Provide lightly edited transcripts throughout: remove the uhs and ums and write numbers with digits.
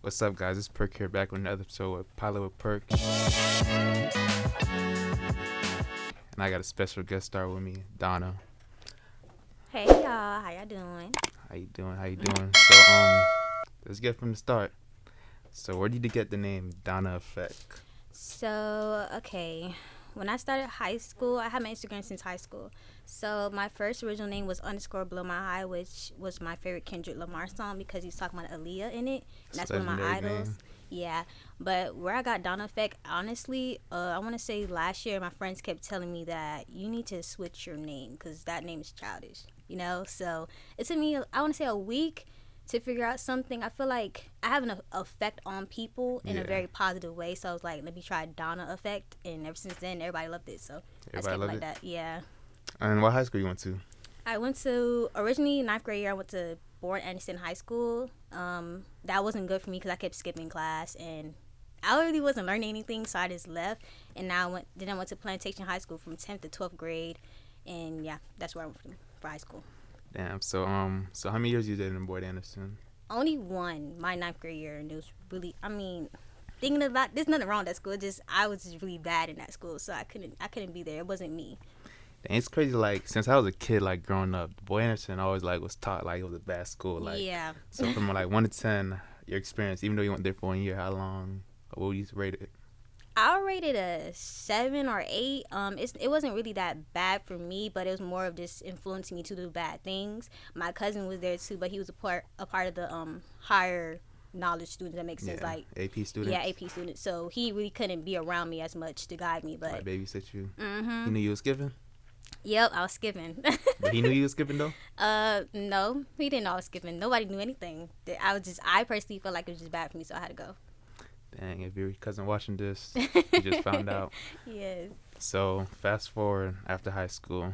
What's up, guys? It's Perk here, back with another episode of PALEWITHPERK. And I got a special guest star with me, Donna. Hey y'all, how y'all doing? How you doing? So, let's get from the start. So, where did you get the name Donna Effect? So, okay, when I started high school, I had my Instagram since high school. So, my first original name was _Blow My High, which was my favorite Kendrick Lamar song because he's talking about Aaliyah in it. And that's one of my idols. Name. Yeah, but where I got Donna Effect, honestly, I want to say last year my friends kept telling me that you need to switch your name because that name is childish, you know? So, it took me, I want to say a week to figure out something. I feel like I have an effect on people in a very positive way. So I was like, let me try Donna Effect. And ever since then, everybody loved it. So I just kept it like that. Yeah. And what high school you went to? I went to, originally, 9th grade year, I went to Board Anderson High School. That wasn't good for me because I kept skipping class. And I really wasn't learning anything, so I just left. And now I went to Plantation High School from 10th to 12th grade. And yeah, that's where I went for high school. Damn. So how many years you did in Boyd Anderson? Only one, my 9th grade year, and it was really, I mean, thinking about, there's nothing wrong with that school. Just I was just really bad in that school, so I couldn't be there. It wasn't me. And it's crazy. Like since I was a kid, like growing up, Boyd Anderson always like was taught like it was a bad school. Like yeah. So from like 1 to 10, your experience, even though you went there for 1 year, how long? What would you rate it? I rated a 7 or 8. It wasn't really that bad for me, but it was more of just influencing me to do bad things. My cousin was there too, but he was a part of the higher knowledge students. That makes sense, like AP students. Yeah, AP students. So he really couldn't be around me as much to guide me. But like babysit you. Mm-hmm. He knew you was skipping. Yep, I was skipping. But he knew you was skipping though. No, he didn't know I was skipping. Nobody knew anything. I personally felt like it was just bad for me, so I had to go. Dang, if your cousin watching this, you just found out. Yes. So, fast forward after high school.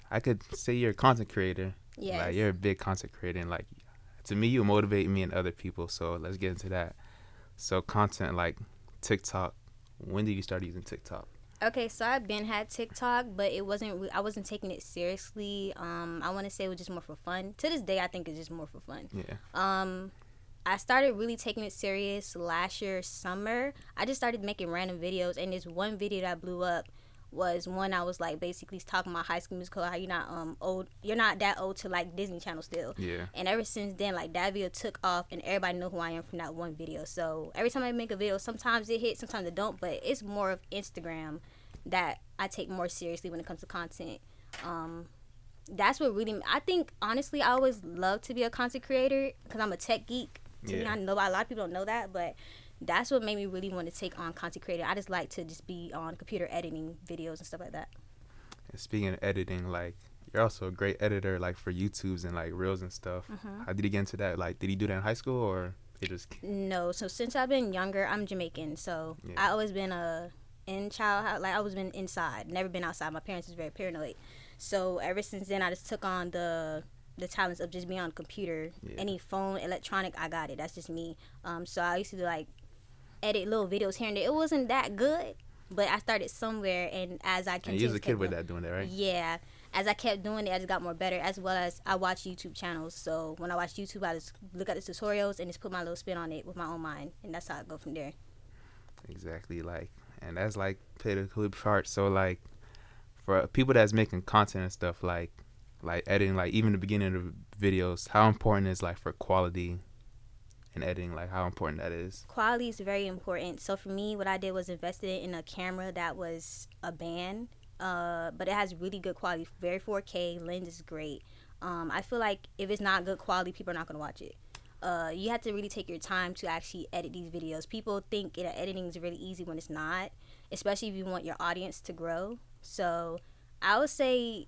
I could say you're a content creator. Yes. Like, you're a big content creator. And, like, to me, you motivate me and other people. So, let's get into that. So, content, like TikTok. When did you start using TikTok? Okay, so I've been had TikTok, but I wasn't taking it seriously. I want to say it was just more for fun. To this day, I think it's just more for fun. Yeah. I started really taking it serious last year summer. I just started making random videos, and this one video that blew up was one I was like basically talking about High School Musical, how you're not old, you're not that old to like Disney Channel still. Yeah. And ever since then, like that video took off, and everybody know who I am from that one video. So every time I make a video, sometimes it hits, sometimes it don't, but it's more of Instagram that I take more seriously when it comes to content. That's what really, I think honestly I always loved to be a content creator because I'm a tech geek. I know a lot of people don't know that, but that's what made me really want to take on content creator. I just like to just be on computer editing videos and stuff like that. And speaking of editing, like you're also a great editor, like for YouTubes and like reels and stuff. Mm-hmm. How did you get into that? Like, did you do that in high school or it just? No, so since I've been younger, I'm Jamaican, so I always been I always been inside, never been outside. My parents is very paranoid, so ever since then I just took on the talents of just being on a computer. Any phone, electronic, I got it. That's just me. So I used to like edit little videos here and there. It wasn't that good, but I started somewhere, and as I continued, and you was a kid with that doing that, right? Yeah. As I kept doing it, I just got more better, as well as I watch YouTube channels. So when I watch YouTube, I just look at the tutorials and just put my little spin on it with my own mind, and that's how I go from there. Exactly, like, and that's like played a clip part. So like, for people that's making content and stuff, like editing, like even the beginning of the videos, how important is like for quality and editing, like how important that is? Quality is very important. So for me, what I did was invested in a camera that was a band, but it has really good quality, very 4K, lens is great. I feel like if it's not good quality, people are not going to watch it. You have to really take your time to actually edit these videos. People think that editing is really easy when it's not, especially if you want your audience to grow. So I would say,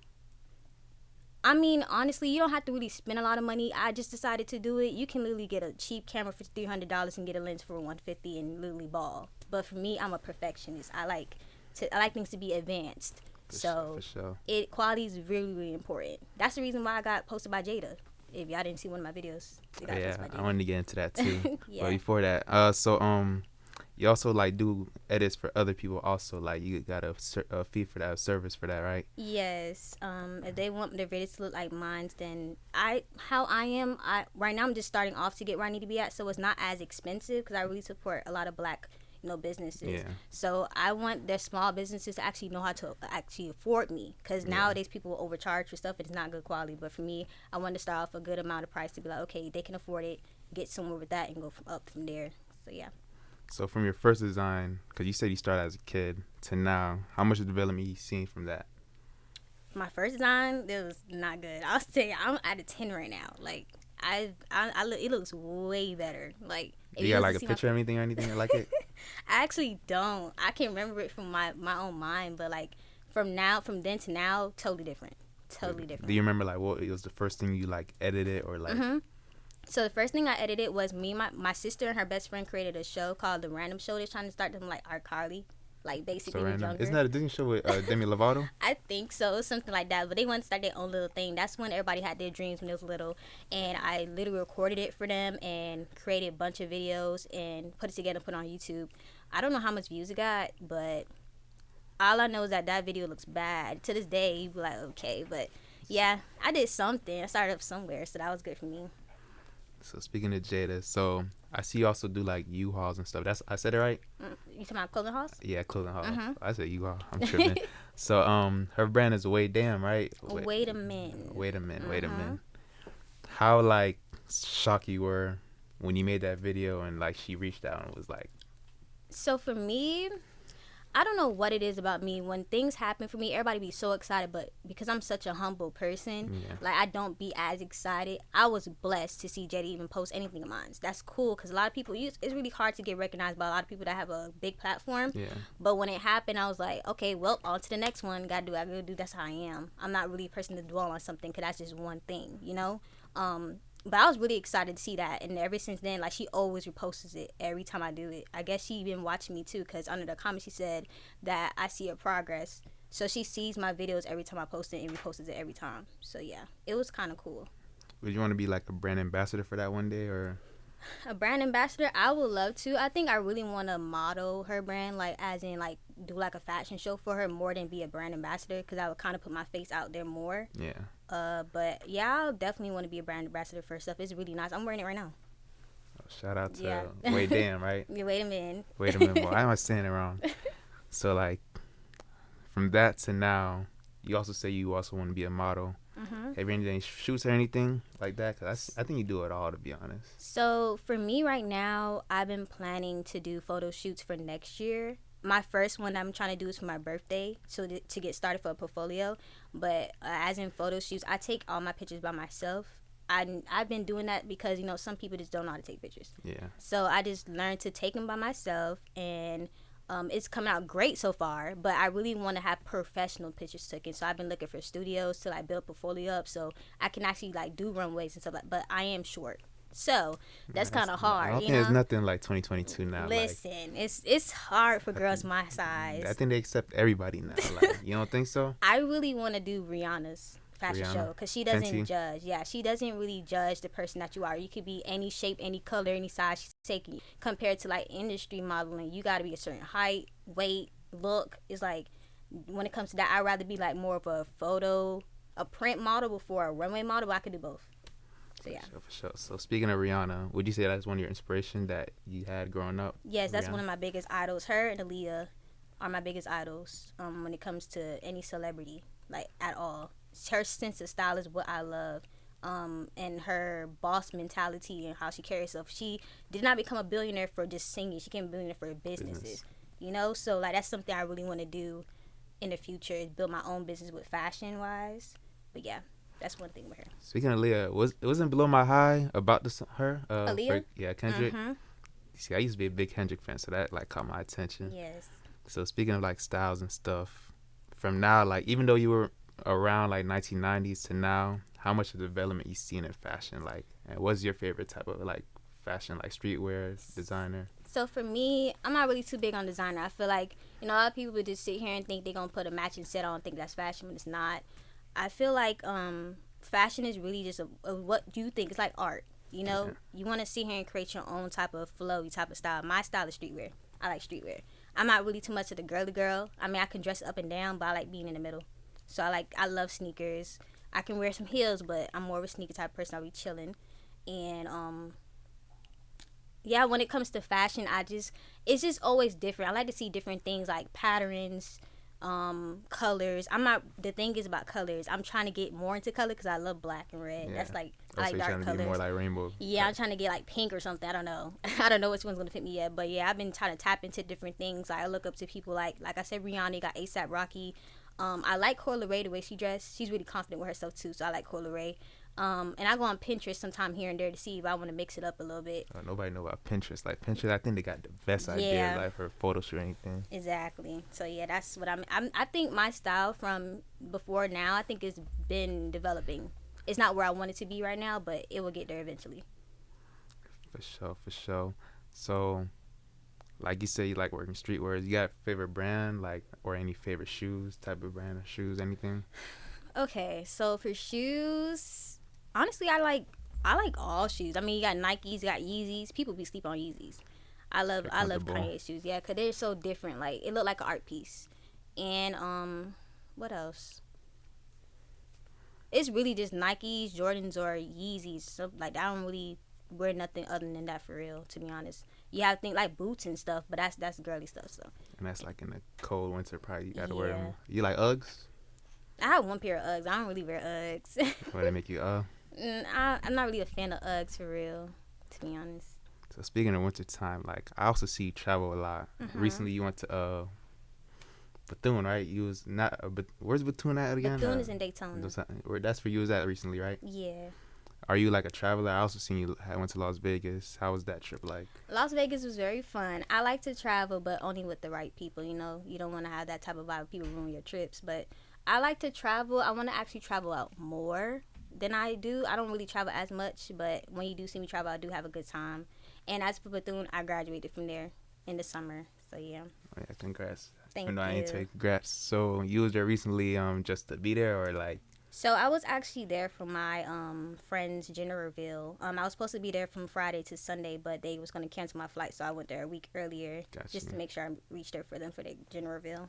I mean, honestly, you don't have to really spend a lot of money. I just decided to do it. You can literally get a cheap camera for $300 and get a lens for $150 and literally ball. But for me, I'm a perfectionist. I like things to be advanced. For sure. Quality is really, really important. That's the reason why I got posted by Jada. If y'all didn't see one of my videos, I wanted to get into that too. Yeah. But before that, so you also like do edits for other people. Also, like you got a fee for that, a service for that, right? Yes. If they want their videos to look like mine, then how I am. I right now I'm just starting off to get where I need to be at, so it's not as expensive because I really support a lot of black, businesses. Yeah. So I want their small businesses to actually know how to actually afford me, because nowadays people will overcharge for stuff. It's not good quality. But for me, I want to start off a good amount of price to be like, okay, they can afford it, get somewhere with that, and go up from there. So yeah. So from your first design, because you said you started as a kid to now, how much development you seen from that? My first design, it was not good. I'll say I'm at a 10 right now. Like it looks way better. Like if You got was like to a see picture or anything like it? I actually don't. I can remember it from my own mind, but like from then to now, totally different. Totally different. Do you remember like what it was the first thing you like edited or like? So the first thing I edited was me, my sister and her best friend created a show called The Random Show. They're trying to start them like iCarly, like basically So with random. younger. Isn't that a Disney show with Demi Lovato? I think so, something like that. But they wanted to start their own little thing. That's when everybody had their dreams when they was little, and I literally recorded it for them and created a bunch of videos and put it together and put it on YouTube. I don't know how much views it got, but all I know is that video looks bad. To this day, you be like, okay, but yeah, I did something. I started up somewhere, so that was good for me. So speaking of Jada, so I see you also do like U-Hauls and stuff. I said it right? You talking about clothing hauls? Yeah, clothing haul. I said U-Haul. I'm tripping. So her brand is Wait Damn, right? Wait a minute. Wait a minute. How like shocked you were when you made that video and like she reached out and was like, So for me, I don't know what it is about me. When things happen for me, everybody be so excited, but because I'm such a humble person, like I don't be as excited. I was blessed to see Jada even post anything of mine. That's cool, because a lot of people, it's really hard to get recognized by a lot of people that have a big platform. yeah. But when it happened, I was like, okay, well, on to the next one. I gotta do. That's how I am. I'm not really a person to dwell on something, because that's just one thing, But I was really excited to see that, and ever since then, like, she always reposts it every time I do it. I guess she been watching me too, because under the comments she said that I see her progress. So she sees my videos every time I post it and reposts it every time. So yeah, it was kind of cool. Would you want to be like a brand ambassador for that one day, or? A brand ambassador, I would love to. I think I really want to model her brand, like as in like do like a fashion show for her more than be a brand ambassador, because I would kind of put my face out there more. Yeah. But yeah, I'll definitely want to be a brand ambassador for stuff. It's really nice. I'm wearing it right now. Oh, shout out to Wait Damn, right? Yeah, wait a minute. Wait a minute. Why am I saying it wrong? So like, from that to now, you also say you also want to be a model. Have you any shoots or anything like that? Cause I think you do it all, to be honest. So for me right now, I've been planning to do photo shoots for next year. My first one I'm trying to do is for my birthday, so to get started for a portfolio. But as in photo shoots, I take all my pictures by myself. I've been doing that because some people just don't know how to take pictures. Yeah. So I just learned to take them by myself, and it's coming out great so far. But I really want to have professional pictures taken. So I've been looking for studios to like build a portfolio up, so I can actually like do runways and stuff like. But I am short. So that's kind of hard. I don't think there's nothing like 2022 now. Listen, it's hard for girls my size. I think they accept everybody now. Like, you don't think so? I really want to do Rihanna's fashion show, because she doesn't judge. Yeah, she doesn't really judge the person that you are. You could be any shape, any color, any size. She's taking you. Compared to like industry modeling, you got to be a certain height, weight, look. It's like when it comes to that, I'd rather be like more of a print model before a runway model. But I could do both. So yeah. For sure. So speaking of Rihanna, would you say that's one of your inspiration that you had growing up? Yes, that's one of my biggest idols. Her and Aaliyah are my biggest idols when it comes to any celebrity, like at all. Her sense of style is what I love, and her boss mentality and how she carries herself. She did not become a billionaire for just singing. She became a billionaire for businesses. So like that's something I really want to do in the future, is build my own business with fashion wise. But yeah. That's one thing with her. Speaking of Aaliyah, it wasn't Below My High about her? Aaliyah? Kendrick. See, I used to be a big Kendrick fan, so that like caught my attention. Yes. So speaking of like styles and stuff, from now, like even though you were around like 1990s to now, how much of the development you seen in fashion? Like, and what's your favorite type of like fashion, like streetwear, designer? So for me, I'm not really too big on designer. I feel like a lot of people would just sit here and think they're gonna put a matching set on and think that's fashion, but it's not. I feel like fashion is really just what you think. It's like art. You want to sit here and create your own type of flow, your type of style. My style is streetwear. I like streetwear. I'm not really too much of the girly girl. I mean, I can dress up and down, but I like being in the middle. So I love sneakers. I can wear some heels, but I'm more of a sneaker type of person. I'll be chilling. And yeah, when it comes to fashion, it's just always different. I like to see different things like patterns, colors. The thing is about colors. I'm trying to get more into color because I love black and red. Yeah. That's like, Oh, I so like you're dark trying to colors. get more like rainbow. Yeah, I'm trying to get like pink or something. I don't know. I don't know which one's gonna fit me yet. But yeah, I've been trying to tap into different things. Like, I look up to people like I said, Rihanna, got ASAP Rocky. I like Coyle Ray, the way she dressed. She's really confident with herself too. So I like Coyle Ray. And I go on Pinterest sometime here and there to see if I want to mix it up a little bit. Nobody know about Pinterest. Like Pinterest, I think they got the best ideas, like for photo shoot or anything. Exactly. So yeah, that's what I think my style from before now, I think it's been developing. It's not where I want it to be right now, but it will get there eventually. For sure. So, like you say, you like working streetwear. You got a favorite brand, like, or any favorite shoes, type of brand of shoes, anything? Okay, so for shoes, honestly, I like all shoes. I mean, you got Nikes, you got Yeezys. People be sleeping on Yeezys. I love Kanye shoes. Yeah, cause they're so different. Like, it look like an art piece. And what else? It's really just Nikes, Jordans, or Yeezys. So like, I don't really wear nothing other than that for real. To be honest, you have to think like boots and stuff, but that's girly stuff. So. And that's like in the cold winter, probably you gotta wear them. You like Uggs? I have one pair of Uggs. I don't really wear Uggs. Why they make you I'm not really a fan of Uggs for real, to be honest. So speaking of winter time, like I also see you travel a lot. Recently, you went to Bethune, right? You was not, but where's Bethune at again? Bethune is in Daytona. That's where you was at recently, right? Yeah. Are you like a traveler? I also seen you went to Las Vegas. How was that trip like? Las Vegas was very fun. I like to travel, but only with the right people. You know, you don't want to have that type of vibe. People ruin your trips. But I like to travel. I want to actually travel out more than I do. I don't really travel as much, but when you do see me travel, I do have a good time. And as for Bethune, I graduated from there in the summer. So yeah. Oh, yeah, congrats. Thank you. I ain't say congrats. So you was there recently, just to be there, or like? So I was actually there for my friend's gender reveal. I was supposed to be there from Friday to Sunday, but they was going to cancel my flight, so I went there a week earlier just to make sure I reached there for them for their gender reveal.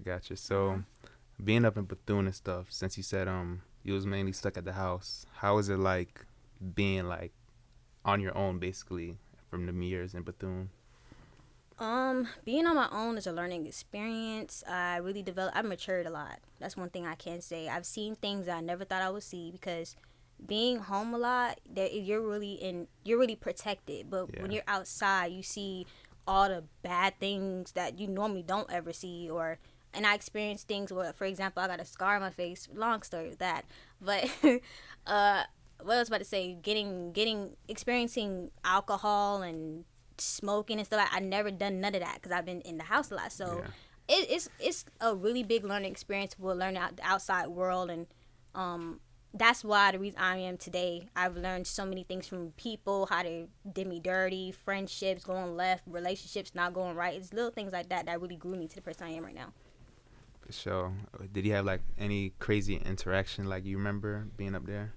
Gotcha. So being up in Bethune and stuff, since you said you was mainly stuck at the house, how is it like being like on your own basically from the years in Bethune? Being on my own is a learning experience. I matured a lot. That's one thing I can say. I've seen things that I never thought I would see because being home a lot, you're really protected. But when you're outside, you see all the bad things that you normally don't ever see. And I experienced things where, for example, I got a scar on my face. Long story with that. But what I was about to say, experiencing alcohol and smoking and stuff. I never done none of that because I've been in the house a lot. So it's a really big learning experience. We'll learn out the outside world, and that's why the reason I am today. I've learned so many things from people, how they did me dirty, friendships going left, relationships not going right. It's little things like that that really grew me to the person I am right now. For sure. Did you have like any crazy interaction like you remember being up there?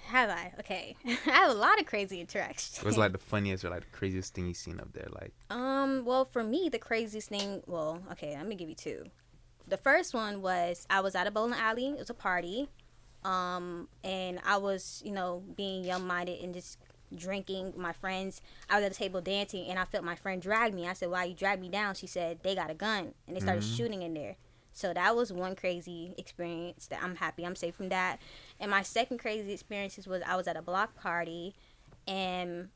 Have I? Okay. I have a lot of crazy interactions. What's like the funniest or like the craziest thing you seen up there? Like, well, for me, the craziest thing, okay, let me give you two. The first one was I was at a bowling alley. It was a party. And I was, being young-minded and just drinking with my friends. I was at the table dancing, and I felt my friend drag me. I said, "Why you drag me down?" She said, "They got a gun." And they started shooting in there. So that was one crazy experience that I'm happy I'm safe from that. And my second crazy experience was I was at a block party, and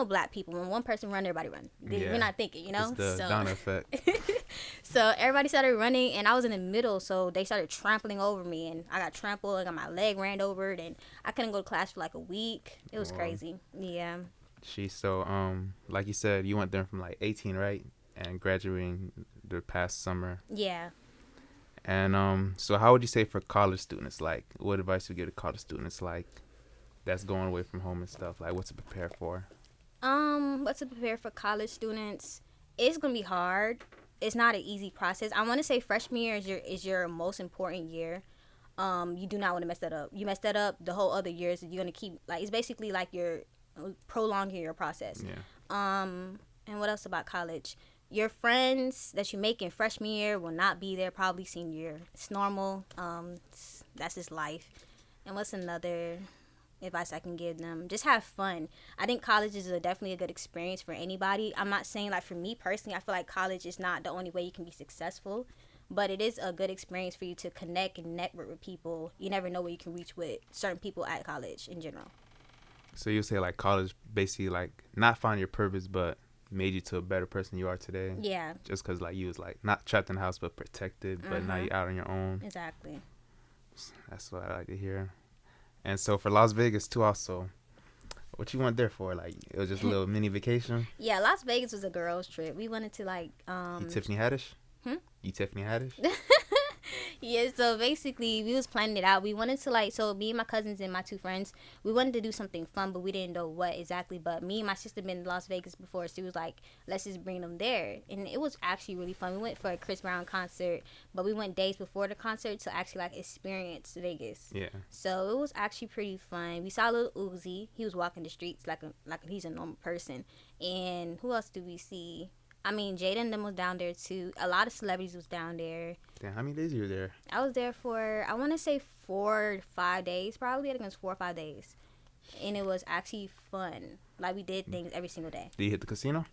black people, when one person run, everybody run. We're not thinking, It's the Donna effect. So everybody started running, and I was in the middle, so they started trampling over me, and I got trampled, I got my leg ran over, and I couldn't go to class for like a week. It was crazy. Yeah. Like you said, you went there from like 18, right? And graduating the past summer. Yeah. And so how would you say for college students, like what advice would you give to college students like that's going away from home and stuff, like what to prepare for? What to prepare for college students? It's gonna be hard. It's not an easy process. I want to say freshman year is your most important year. You do not want to mess that up. You mess that up, the whole other years you're gonna keep, like, it's basically like you're prolonging your process. Yeah. And what else about college? Your friends that you make in freshman year will not be there probably senior year. It's normal. That's just life. And what's another advice I can give them? Just have fun. I think college is definitely a good experience for anybody. I'm not saying, like, for me personally, I feel like college is not the only way you can be successful, but it is a good experience for you to connect and network with people. You never know where you can reach with certain people at college in general. So you say like college basically like not find your purpose, but made you to a better person you are today. Yeah. Just because like you was like not trapped in the house but protected, but now you're out on your own. Exactly. That's what I like to hear. And so for Las Vegas too, also, what you went there for? Like it was just a little mini vacation. Yeah, Las Vegas was a girls' trip. We wanted to like You Tiffany Haddish. You Tiffany Haddish. Yeah, so basically we was planning it out. We wanted to like, so me and my cousins and my two friends, we wanted to do something fun, but we didn't know what exactly. But me and my sister been to Las Vegas before, so she was like, let's just bring them there. And it was actually really fun. We went for a Chris Brown concert, but we went days before the concert to actually like experience Vegas. Yeah. So it was actually pretty fun. We saw Lil Uzi. He was walking the streets like he's a normal person. And who else do we see? I mean, Jada and them was down there too. A lot of celebrities was down there. Damn, how many days you were there? I was there for, I want to say 4 to 5 days, probably. I think it was 4 or 5 days. And it was actually fun. Like, we did things every single day. Did you hit the casino?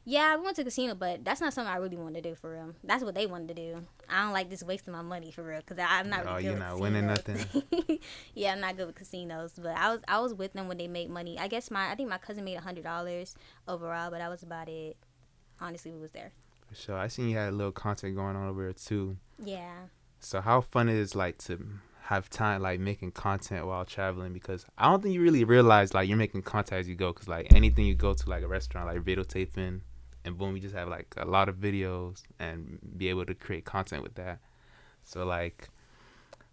Yeah, we went to the casino, but that's not something I really wanted to do for real. That's what they wanted to do. I don't like just wasting my money for real, because I'm not really good with casinos. You're not winning nothing. Yeah, I'm not good with casinos, but I was with them when they made money. I think my cousin made $100 overall, but that was about it. Honestly, we was there. For sure. I seen you had a little content going on over there too. Yeah. So how fun it is like to have time like making content while traveling, because I don't think you really realize like you're making content as you go, because like anything you go to like a restaurant like videotaping and boom you just have like a lot of videos and be able to create content with that. So like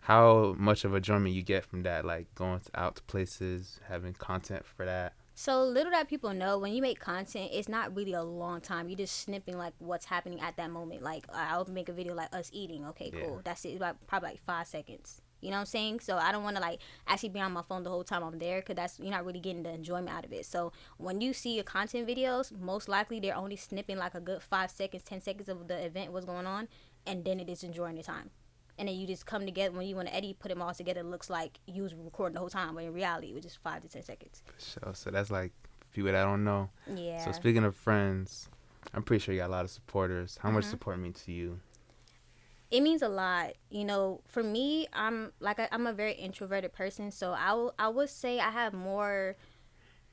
how much of enjoyment you get from that, like going out to places, having content for that? So little that people know, when you make content, it's not really a long time. You're just snipping like what's happening at that moment. Like I'll make a video like us eating. Okay, cool. Yeah. That's it. It's like, probably like 5 seconds. You know what I'm saying? So I don't want to like actually be on my phone the whole time I'm there, because you're not really getting the enjoyment out of it. So when you see your content videos, most likely they're only snipping like a good 5 seconds, 10 seconds of the event, what's going on, and then it is enjoying the time. And then you just come together when you want to edit, put them all together. It looks like you was recording the whole time, but in reality, it was just 5 to 10 seconds. For sure. So that's like people that don't know. Yeah. So speaking of friends, I'm pretty sure you got a lot of supporters. How much support means to you? It means a lot. You know, for me, I'm a very introverted person, so I would say I have more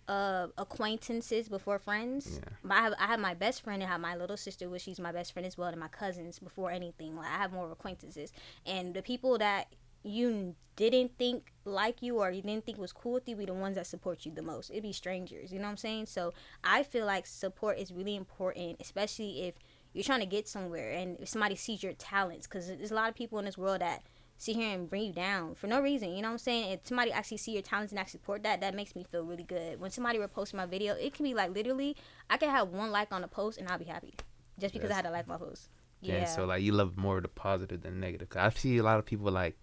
acquaintances before friends. Yeah. But I have my best friend and I have my little sister, which she's my best friend as well, and my cousins before anything. Like I have more acquaintances, and the people that you didn't think like you or you didn't think was cool with you be the ones that support you the most. It'd be strangers, you know what I'm saying? So I feel like support is really important, especially if you're trying to get somewhere and if somebody sees your talents, because there's a lot of people in this world that sit here and bring you down for no reason, you know what I'm saying? If somebody actually see your talents and actually support that makes me feel really good. When somebody reposts my video, it can be like literally I can have 1 like on a post and I'll be happy just because I had to like my post. Yeah. So like you love more of the positive than negative, because I see a lot of people like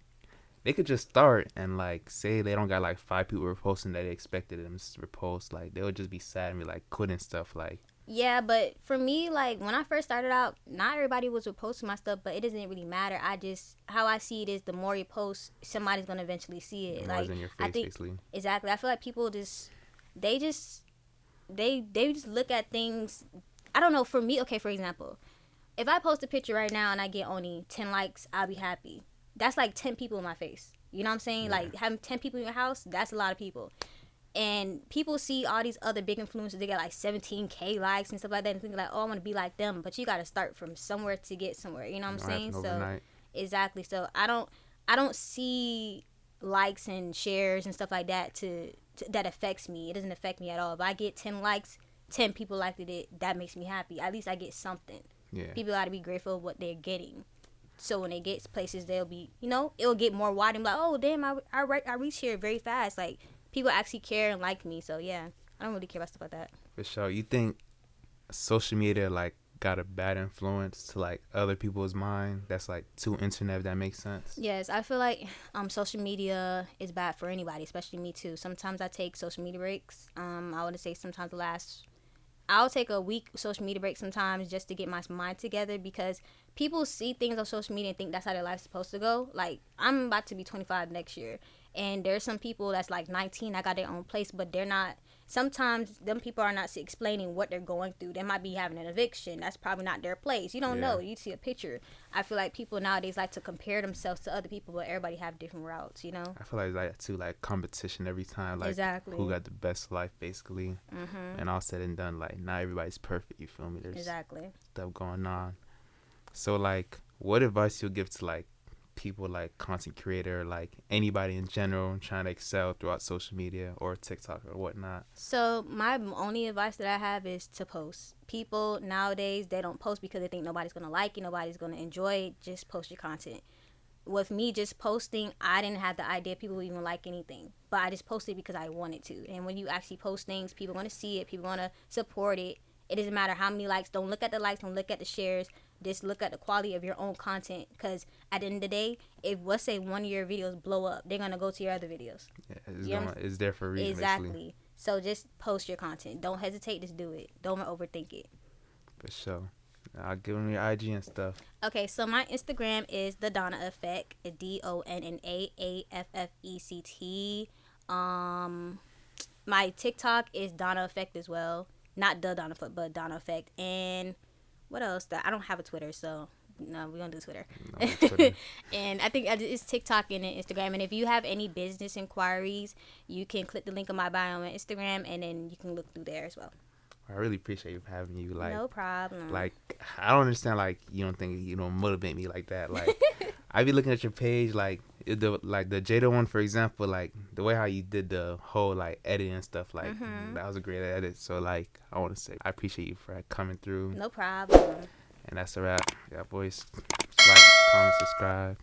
they could just start and like say they don't got like 5 people reposting that they expected them to repost, like they would just be sad and be like quitting stuff. Like yeah, but for me, like when I first started out, not everybody was reposting my stuff, but it doesn't really matter. How I see it is the more you post, somebody's gonna eventually see it. Like in your face, I think basically. Exactly. I feel like people they just look at things. I don't know. For me, okay, for example, if I post a picture right now and I get only 10 likes, I'll be happy. That's like 10 people in my face. You know what I'm saying? Yeah. Like having 10 people in your house, that's a lot of people. And people see all these other big influencers, they get like 17K likes and stuff like that, and think like, oh, I want to be like them. But you got to start from somewhere to get somewhere. You know what I'm saying? So exactly. So I don't see likes and shares and stuff like that that affects me. It doesn't affect me at all. If I get 10 likes, 10 people liked it, that makes me happy. At least I get something. Yeah. People got to be grateful of what they're getting. So when they get places, they'll be, it'll get more wide and like, oh damn, I reached here very fast. Like people actually care and like me. So yeah, I don't really care about stuff like that. For sure. You think social media like got a bad influence to like other people's mind? That's like too internet. If that makes sense. Yes, I feel like social media is bad for anybody, especially me too. Sometimes I take social media breaks. I would say sometimes the last I'll take a week social media break sometimes just to get my mind together, because people see things on social media and think that's how their life's supposed to go. Like, I'm about to be 25 next year, and there's some people that's like 19 that got their own place, but they're not. Sometimes them people are not explaining what they're going through. They might be having an eviction. That's probably not their place. You don't know. You see a picture. I feel like people nowadays like to compare themselves to other people, but everybody have different routes, you know? I feel like too, like competition every time, like Exactly. who got the best life basically. And all said and done, like not everybody's perfect, you feel me? There's Exactly. stuff going on. So like what advice you'll give to like people like content creator, like anybody in general trying to excel throughout social media or TikTok or whatnot? So my only advice that I have is to post. People nowadays, they don't post because they think nobody's gonna like it, nobody's gonna enjoy it. Just post your content. With me just posting, I didn't have the idea people would even like anything, but I just posted because I wanted to. And when you actually post things, people are gonna see it, people are gonna support it. It doesn't matter how many likes. Don't look at the likes, don't look at the shares. Just look at the quality of your own content, because at the end of the day, if let's say one of your videos blow up, they're gonna go to your other videos. Yeah, it's there for a reason. Exactly. Basically. So just post your content. Don't hesitate. Just do it. Don't overthink it. For sure. I'll give them your IG and stuff. Okay, so my Instagram is the Donna Effect. DonnaAffect. My TikTok is Donna Effect as well. Not the Donna Effect, but Donna Effect. And what else? I don't have a Twitter, so no, we don't do Twitter. No, Twitter. And I think it's TikTok and Instagram. And if you have any business inquiries, you can click the link in my bio on Instagram, and then you can look through there as well. I really appreciate you having you. Like, no problem. Like, I don't understand. Like, you don't think you don't motivate me like that. Like, I be looking at your page, like the Jada one, for example. Like the way how you did the whole like editing and stuff. Like that was a great edit. So like, I want to say I appreciate you for coming through. No problem. And that's a wrap. Yeah, boys. Like, comment, subscribe.